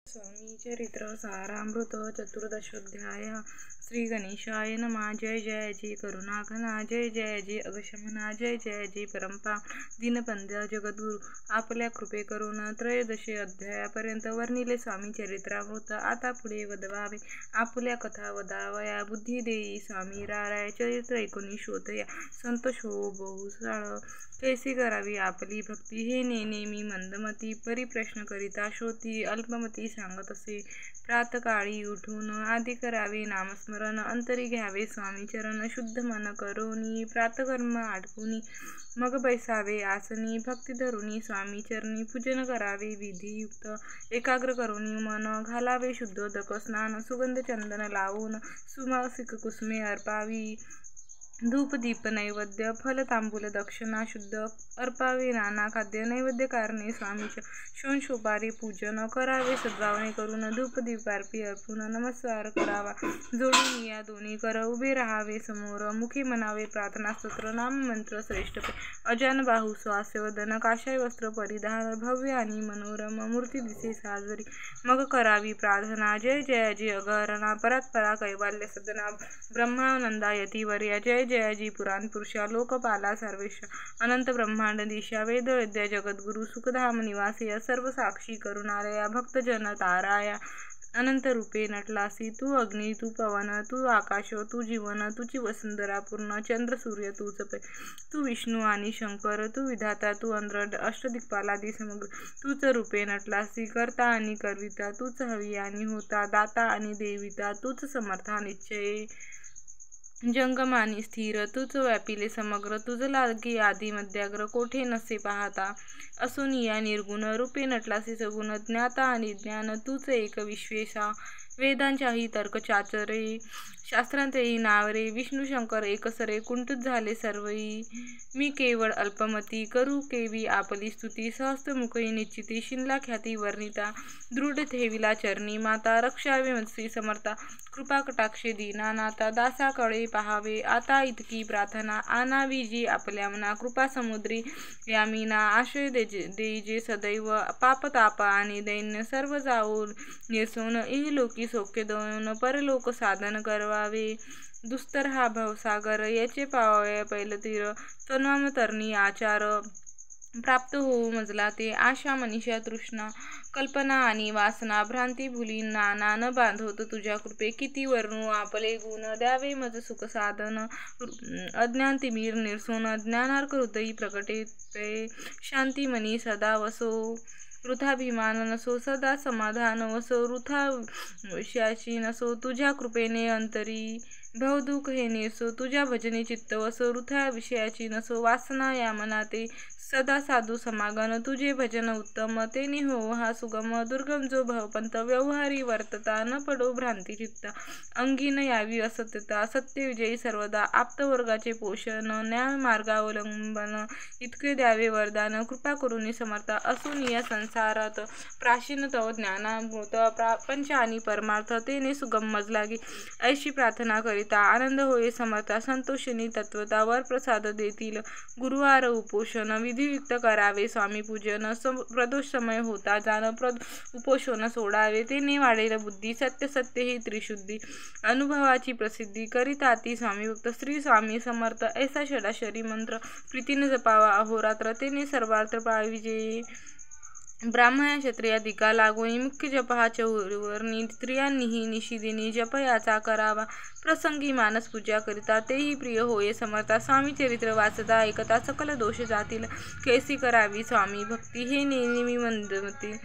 स्वामी चरित्र सारामृत चतुर्दशोध्याय। श्री गणेशाय नमः। जय जयाजी करुणाघना, जय जयाजी अगशमना, जय जयाजी परंपा दीनबंध्या जगद्गुरु। आपल्या कृपे करून त्रयोदशी अध्यायापर्यंत वर्णिले स्वामी चरित्रामृत। आता पुढे वदवावे आपल्या कथा वदावया। बुद्धी देई स्वामी राराय, चरित्र 19 संतोष हो बहुसाळ। कैसी करावी आपली भक्ती, हे नेमी मंदमती परिप्रश्न करिता श्रोती अल्पमती सांगत असे। प्रातकाळी उठून आधी करावे नामस्मरण, अंतरी घ्यावे स्वामी चरण शुद्ध मन करोनी, प्रातकर्म आटपुनी मग बैसावे आसनी, भक्ती धरुनी स्वामी चरणी पूजन करावे विधियुक्त, एकाग्र करुनी मन घालावे शुद्धोदक स्नान, सुगंध चंदन लावून सुमासिक कुसुमे अर्पावी, धूप दीप नैवेद्य फल तांबूल दक्षिणा शुद्ध अर्पावे, नाना खाद्य नैवेद्य कारणे स्वामीच्या शोणशोपारी पूजन करावे, सद्भावने करून धूप दीपार्पी अर्पून नमस्कार करावा, जोडून या दोन्ही कर उभे राहावे समोर, मुखी म्हणावे प्रार्थना स्तोत्र नाम मंत्र श्रेष्ठ अजान बाहू स्वास्य वदन, काशाय वस्त्र परिधान भव्य आणि मनोरम मूर्ती दिसे साजरी, मग करावी प्रार्थना जय जयाजी अगहरणा, परात्परा कैवाल्य सदना ब्रह्मानंदा यतिवर्या, जय जयाजी पुराण पुरुषा लोकपाला सर्वेश, अनंत ब्रह्मांड दिशा वेद विद्या जगद्गुरु, सुखधाम निवासी सर्व साक्षी करुणालया, भक्तजन ताराया, अनंत रूपे नटलासी, तू अग्नी तू पवन तू आकाश तू जीवन, तुझी वसुंधरा पूर्ण चंद्र सूर्य तूच पै, तू विष्णू आणि शंकर तू विधाता तू अंतर अष्टदिक्पालादी समग्र, तूच रूपे नटलासी, करता आणि करविता तूच हवी आणि होता, दाता आणि देविता तूच समर्था निश्चय जंगम आणि स्थिर, तूच व्यापिले समग्र, तुझ लागी आदि मध्याग्र कोठे नसे पाहता, असून या निर्गुण रूपे नटलासी सगुण, ज्ञाता आणि ज्ञान तूच एक विश्वेशा, वेदांच्याही तर्क चाचरे शास्त्रांतही नावरे, विष्णू शंकर एकसरे कुंठित झाले सर्वई, मी केवळ अल्पमती करू केवी आपली स्तुती, सहस्त्रमुखी निश्चिती शिनला ख्याती वर्णिता, दृढ ठेविला चरणी माता, रक्षावे मत्सी समर्था कृपा कटाक्षे दीनानाथा, दासाकडे पहावे आता इतकी प्रार्थना, आणावी जी आपल्या मना कृपा समुद्री यामिना, आश्रय देईजे सदैव पापताप आणि दैन्य सर्व जाऊ निरसून, इहलोकी सौख्य देऊन परलोक साधन करवावे, दुस्तर हा भवसागर याचे पावावे पैलतीर, तन्वाम तरणी आचार प्राप्त होऊ मजला ते, आशा मनीषा तृष्णा कल्पना आणि वासना भ्रांती भुली, नाना न बांधवत तुझ्या कृपे, किती वर्णू आपले गुण द्यावे मज सुख साधन, अज्ञान तिमीर निरसून ज्ञानार्क हृदयी प्रकटे, शांती मनी सदा वसो वृथाभिमान नसो, सदा समाधान वसो वृथा विषयाची नसो, तुझ्या कृपेने अंतरी भवदुःख हे निरसो, तुझ्या भजनी चित्त वसो वृथा विषयाची नसो, वासना या मनाते सदा साधू समागम, तुझे भजन उत्तम तेने हो हा सुगम, दुर्गम जो भवपंत व्यवहारी वर्तता, न पडो भ्रांती चित्ता, अंगी न यावी असत्यता, सत्य विजयी सर्वदा आप्तवर्गाचे पोषण, न्याय मार्गावलंबन इतके द्यावे वरदान, कृपा करुणी समर्था असून या संसारात प्राचीन तव ज्ञानामृत पंच आणि परमार्थ तेने सुगम मज लागे, ऐशी प्रार्थना करिता आनंद होय समर्था, संतोषिनी तत्वता वर प्रसाद देतील, गुरुवार उपोषण विधियुक्त करावे स्वामी पूजन, प्रदोष समय होता जाण उपोषण सोडावे, तेने वाढेल बुद्धी सत्य सत्य ही त्रिशुद्धी, अनुभवाची प्रसिद्धी करिता ती स्वामी भक्त श्री स्वामी समर्थ, ऐसा षडाक्षरी मंत्र प्रीतीने जपावा अहोरात्र, तेने सर्वार्थ पाविजे, ब्राह्मण क्षत्रियादिका लागोनी मुख्य जप हा चौवर्णी, स्त्रियांनीही निशिदिनी जप याचा करावा, प्रसंगी मानस पूजा करिता तेही प्रिय होय समर्था, स्वामी चरित्र वाचता ऐकता सकल दोष जातील, कैसी करावी स्वामी भक्ती, हे नेमी मंदमती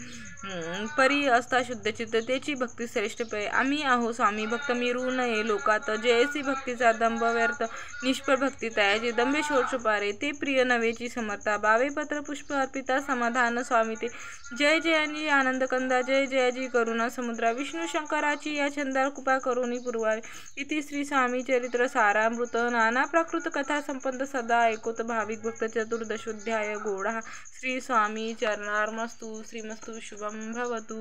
परी असता शुद्ध चित्त त्याची भक्ती श्रेष्ठ पै, आम्ही आहो स्वामी भक्त मिरू नये लोकात, जयसी भक्तीचा दंभ व्यर्थ निष्फळ भक्ती तयाचे दंभे शोषपारे, ते प्रिय नवेची समर्था, बावे पत्र पुष्प अर्पिता समाधान स्वामी ते, जय जयाजी आनंद कंदा, जय जयाजी करुणा समुद्रा, विष्णू शंकराची या छंदार कृपा करुणी पुरवावे, इति श्री स्वामी चरित्र सारामृत, नाना प्राकृत कथा संपन्न सदा ऐकोत भाविक भक्त, चतुर्दशोध्याय गोडा, श्री स्वामी चरणार्मस्तु, श्रीमस्तु शुभम भवतु।